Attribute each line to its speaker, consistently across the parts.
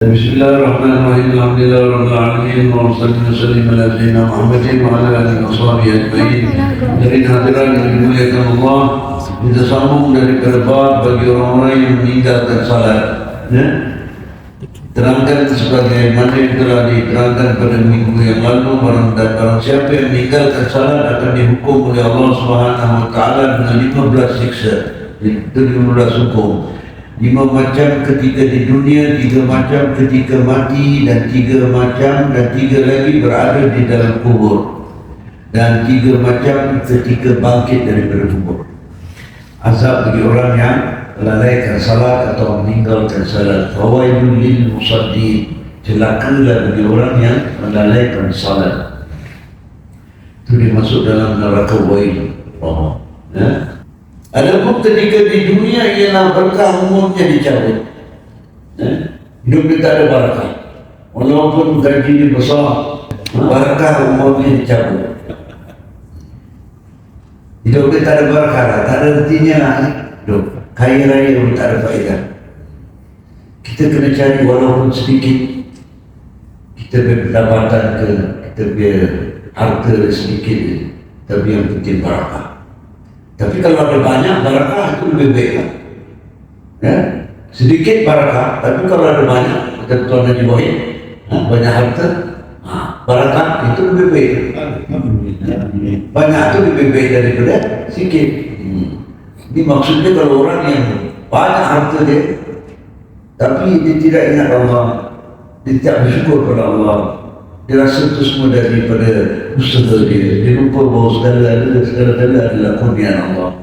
Speaker 1: Bismillahirrahmanirrahim. Alhamdulillahirabbil alamin. Wa sallallahu wasallam ala sayyidina Muhammadin wa ala alihi washabihi ajma'in. Dari hadirat yang dimuliakan Allah, kita sambung dari bab bagi orang-orang yang meninggalkan salat. Ya? Terangkan sebagai mana yang telah diterangkan pada minggu yang lalu, barang siapa yang meninggalkan salat akan dihukum oleh Allah Subhanahu wa taala dengan 15 siksa. Itu 15 hukum. 5 macam ketika di dunia, 3 macam ketika mati, dan 3 macam dan 3 lagi berada di dalam kubur, dan 3 macam ketika bangkit daripada kubur. Azab bagi orang yang melalaikan salat atau meninggalkan salat. Fawailul lil musalli, celakalah bagi orang yang melalaikan salat. Itu dimasuk dalam neraka wail. Ya. Adapun ketika di dunia ialah berkah umurnya dicabut. Hidup dia tak ada barakah. Walaupun gaji dia besar, barakah umurnya dicabut. Hidup dia tak ada barakah lah, tak ada artinya lah. Hidup kaya raya pun tak ada faedah. Kita kena cari walaupun sedikit. Kita berdapatan ke, kita biar harta sedikit, tapi yang penting barakah. Tapi kalau ada banyak barakah itu lebih baik lah. Ya? Sedikit barakah, tapi kalau ada banyak, kata Tuan Haji Wahid, banyak harta, barakah itu lebih baik. Banyak itu lebih baik daripada sedikit. Ini maksudnya kalau orang yang banyak harta dia, tapi dia tidak ingat Allah, dia tidak bersyukur kepada Allah, dia rasa itu semua daripada usaha dia, dia lupa bahawa segala-gala adalah kurniaan Allah,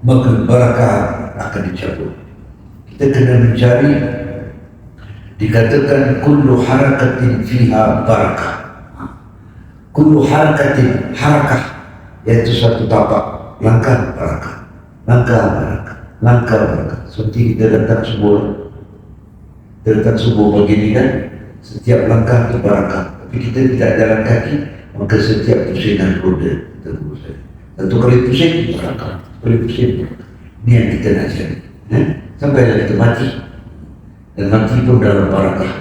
Speaker 1: maka barakah akan dicabut. Kita kena mencari, dikatakan kullu harakatin fiha barakah. Kullu harakatin, harakah, iaitu satu tapak, langkah barakah, langkah barakah, langkah barakah. Seperti kita datang subuh begini kan, setiap langkah itu barakah. Tapi kita tidak jalan kaki, maka setiap pusingan roda kita berusaha. Satu kali pusing, barakah. Kali pusing, ini yang kita nak cari. Sampai kita mati, dan mati pun dalam barakah.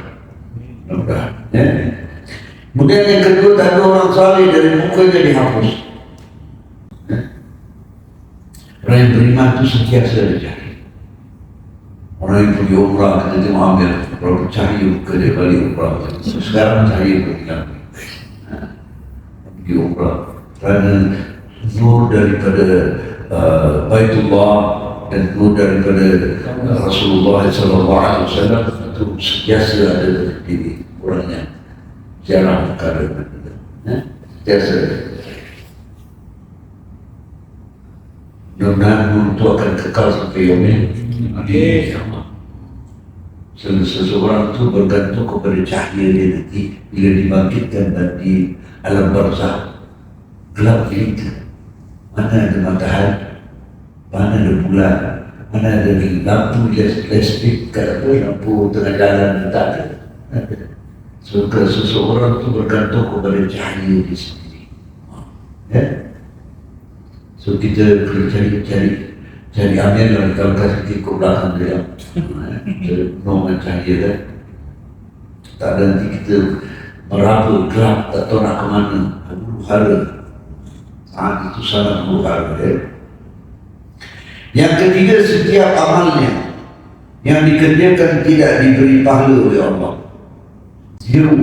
Speaker 1: Kemudian yang kedua, tak ada orang saleh dari mukanya dihapus. Orang yang beriman itu sentiasa dicari. Orang yang pergi umrah, kita tengok ambil berapa cahaya muka dia balik umrah. Sekarang cahaya berhilang. Pergi umrah kerana nur daripada Baitullah dan nur daripada Rasulullah SAW itu sentiasa ada pada diri orangnya. Jarang perkara sentiasa. Mudah-mudahan nur itu akan kekal sampai yaumil akhir. Seseorang itu bergantung kepada cahaya dia nanti bila dibangkitkan dan di alam barzakh. Gelap gelita, mana ada matahari, mana ada bulan, mana ada lampu listrik, lampu tengah jalan, tak ada. So, seseorang itu bergantung kepada cahaya dia sendiri. Ya? So kita perlu cari ambil dan kalau kasih ke belakang dia, nombor cahaya kan. Tak ada nanti kita meraba gelap, tak tahu nak ke mana, huru-hara. Saat itu sangat huru-hara. Yang ketiga, setiap amalnya yang dikerjakan tidak diberi pahala oleh Allah. Zero.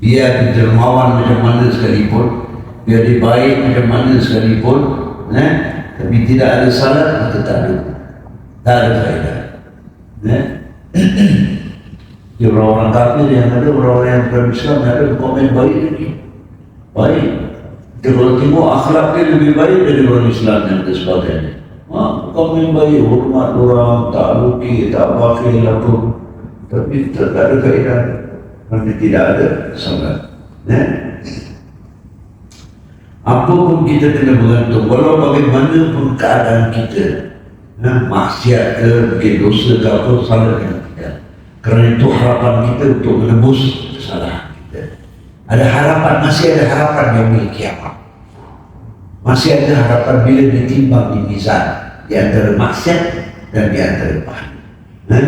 Speaker 1: Dia dermawan macam mana sekalipun, biar dia baik macam mana sekalipun, tapi tidak ada salat, maka tak ada faedah. Orang-orang kafir yang ada, orang-orang yang bukan Islam yang ada komen baik lagi. Baik. Kalau tengok akhlak dia lebih baik dari orang Islam yang ada sebagainya. Komen baik, hormat orang, tak luki, tak bakil apa. Tapi tak ada faedah. Kerana tidak ada salat. Apa pun kita kena bergantung, walau bagaimanapun keadaan kita, maksiat ke, bikin dosa ke apa, salahkan kita. Kerana itu harapan kita untuk menebus kesalahan kita. Ada harapan, masih ada harapan yang memiliki kiamat. Masih ada harapan bila ditimbang di mizan di antara maksiat dan di antara pahala.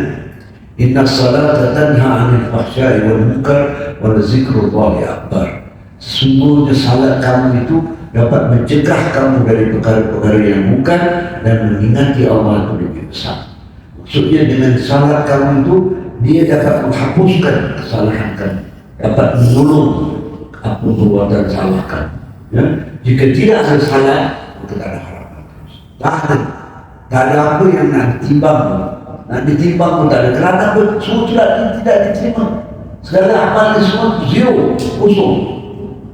Speaker 1: Inna salata tanha 'anil fahsya'i wal munkar wa dzikrullahi akbar. Sesungguhnya salat kamu itu dapat mencegah kamu dari perkara-perkara yang munkar dan mengingati Allah itu lebih besar. Maksudnya dengan salat kamu itu dia dapat menghapuskan kesalahan kamu, dapat menolong apa perbuatan salah kamu. Ya? Jika tidak ada salat, maka tak ada harapan. Tak ada apa yang nak ditimbang. Nak ditimbang pun tak ada. Kerana semua tidak diterima. Segala amal semua zero, kosong.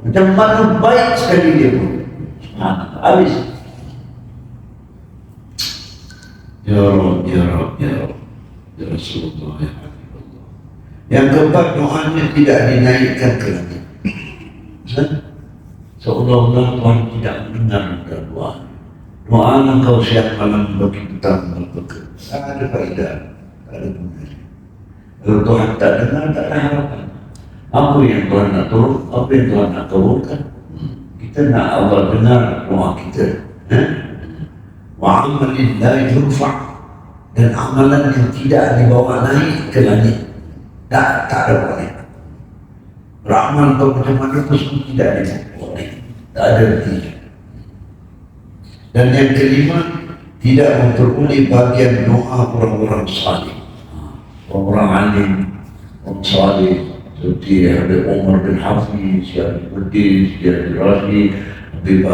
Speaker 1: Macam mana baik sekali dia pun. Habis. Ya Rabb, Ya Rabb, Ya Rabb, Ya Rasulullah, Ya Habibullah. Yang keempat, doanya tidak dinaikkan ke langit. Seolah-olah Tuhan tidak mendengar doa. Doa engkau siap malam bagi petang berpegang. Tak ada faedah, tak ada gunanya. Kalau Tuhan tak dengar, tak ada harapan. Apa yang Tuhan nak tolong, apa yang Tuhan nak kabulkan, kita nak Allah dengar doa kita. Wa amalin la yurfa', dan amalan yang tidak dibawa naik ke langit, tak ada boleh. Beramal kau macam mana pun tidak boleh, tak ada artinya. Dan yang kelima, tidak memperoleh bagian doa orang-orang salih, orang-orang alim, orang salih, seperti ada Umar bin Hafiz, Syekh Al-Qudis, Syekh Al-Rashid, Habib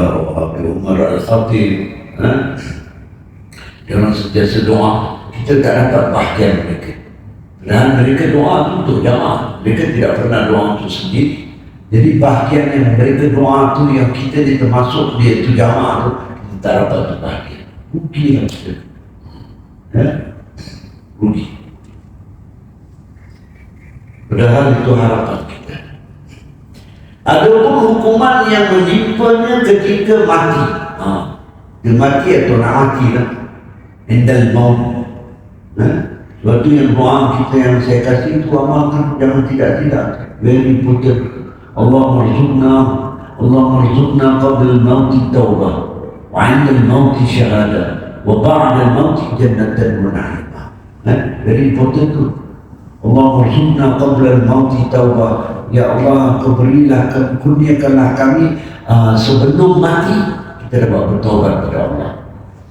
Speaker 1: Umar Al-Khatib. Dia orang sentiasa doa, kita tak dapat bahagian mereka. Dan mereka doa itu untuk jamaah, mereka tidak pernah doa untuk sendiri. Jadi bahagian yang mereka doa itu yang kita termasuk dia itu jamaah itu, kita tak dapat bahagian. Rugi lah kita. Rugi. Padahal itu harapan kita. Ada pun hukuman yang menimpanya ketika mati. Dia mati atau nak mati lah. Indal maut. Sebab itu yang doa kita yang saya kasih itu amalkan, jangan tidak-tidak. Very important. Allah marzuqna qabla al-maut tawbah, wa 'inda al-maut syahadah, wa ba'da al-maut jannatan wa na'imah. Very important tu. Allah marzuqna qabla al-maut tawbah. Ya Allah, kau berilah, kurniakanlah kami sebelum mati kita dapat bertaubat kepada Allah.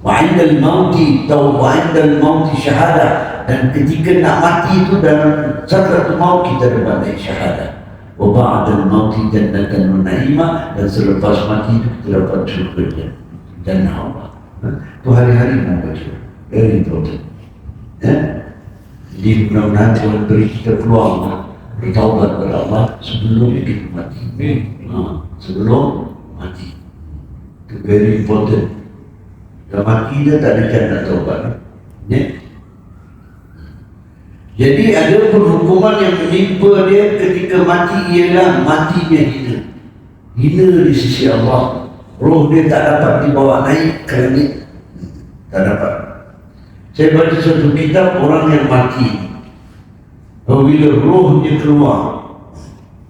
Speaker 1: Wa 'inda al-maut tawbah, wa 'inda al-maut syahadah. Dan ketika nak mati itu dalam sakratul maut kita dapat naik syahadah. Wa ba'da al-maut jannatan wa na'imah, dan selepas mati itu kita dapat syurga jannah Allah. Itu hari-hari membaca. Very important. Jadi mudah-mudahan Tuhan beri kita peluang bertaubat kepada Allah sebelum kita mati. Sebelum mati. Itu very important. Kalau mati dia tak ada jannah taubat. Jadi ada pun hukuman yang menimpa dia ketika mati ialah matinya hina. Hina di sisi Allah. Roh dia tak dapat dibawa naik ke langit. Tak dapat. Saya baca satu kitab orang yang mati. Bila rohnya keluar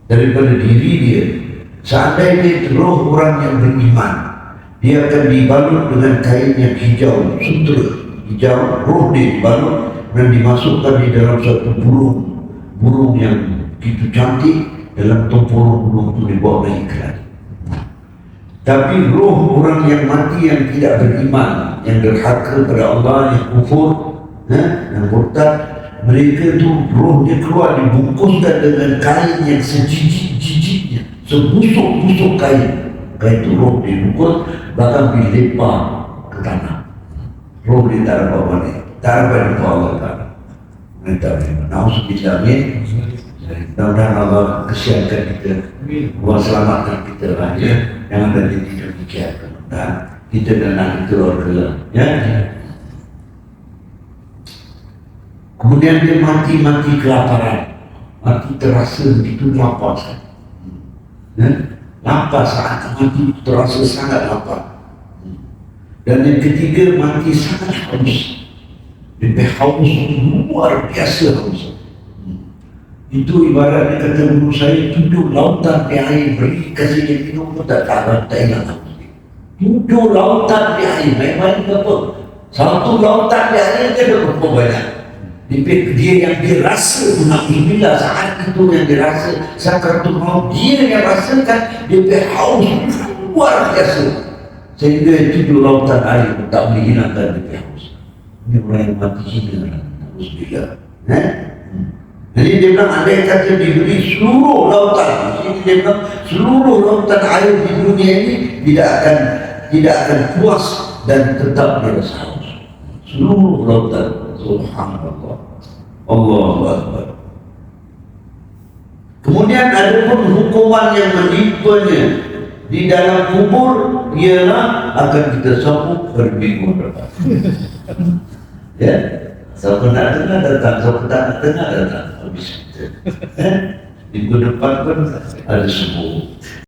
Speaker 1: daripada diri dia, seandainya itu roh orang yang beriman, dia akan dibalut dengan kain yang hijau, sutra hijau, roh dia dibalut dan dimasukkan di dalam satu burung yang begitu cantik. Dalam tempurung burung itu dibawa naik ke langit. Tapi roh orang yang mati yang tidak beriman, yang derhaka kepada Allah, yang kufur, yang murtad, mereka itu roh dia keluar dibungkuskan dengan kain yang sejijik-jijiknya, sebusuk-busuk kain. Kain itu roh dibungkus, bahkan dilempar ke tanah. Roh dia tak dapat balik. Tak dapat jumpa Allah Ta'ala. Minta firman. Na'udzubillah min. Mudah-mudahan Allah kesiankan kita, Allah selamatkan kita lah ya, yang ada di demikian. Dan kita dan anak keluarga ya. Kemudian dia mati kelaparan, mati terasa begitu lapar. Lapar saat mati terasa sangat lapar. Dan yang ketiga mati sangat haus. Lebih haus, luar biasa haus. Itu ibaratnya kata guru saya, 7 lautan di air, beri kasih dia minum pun tak hilang haus. 7 lautan di air, main-main ke apa? 1 lautan di air dia berapa banyak?
Speaker 2: Dia yang dirasa bila saat itu yang dirasa sakaratul maut, dia yang rasakan, dia haus luar biasa sehingga itu lautan air tak boleh hilangkan dia haus. Ini orang yang mati hina. Jadi dia bilang andai kata diberi seluruh lautan, dia bilang seluruh lautan air di dunia ini tidak akan puas dan tetap dia rasa haus. Seluruh lautan, subhanallah, Allahu Akbar. Kemudian ada pun hukuman yang menimpanya di dalam kubur, ialah akan kita sambut berminggu depan. Ya, siapa nak dengar datang, siapa tak nak dengar datang. Habis kita. Minggu depan pun ada semua.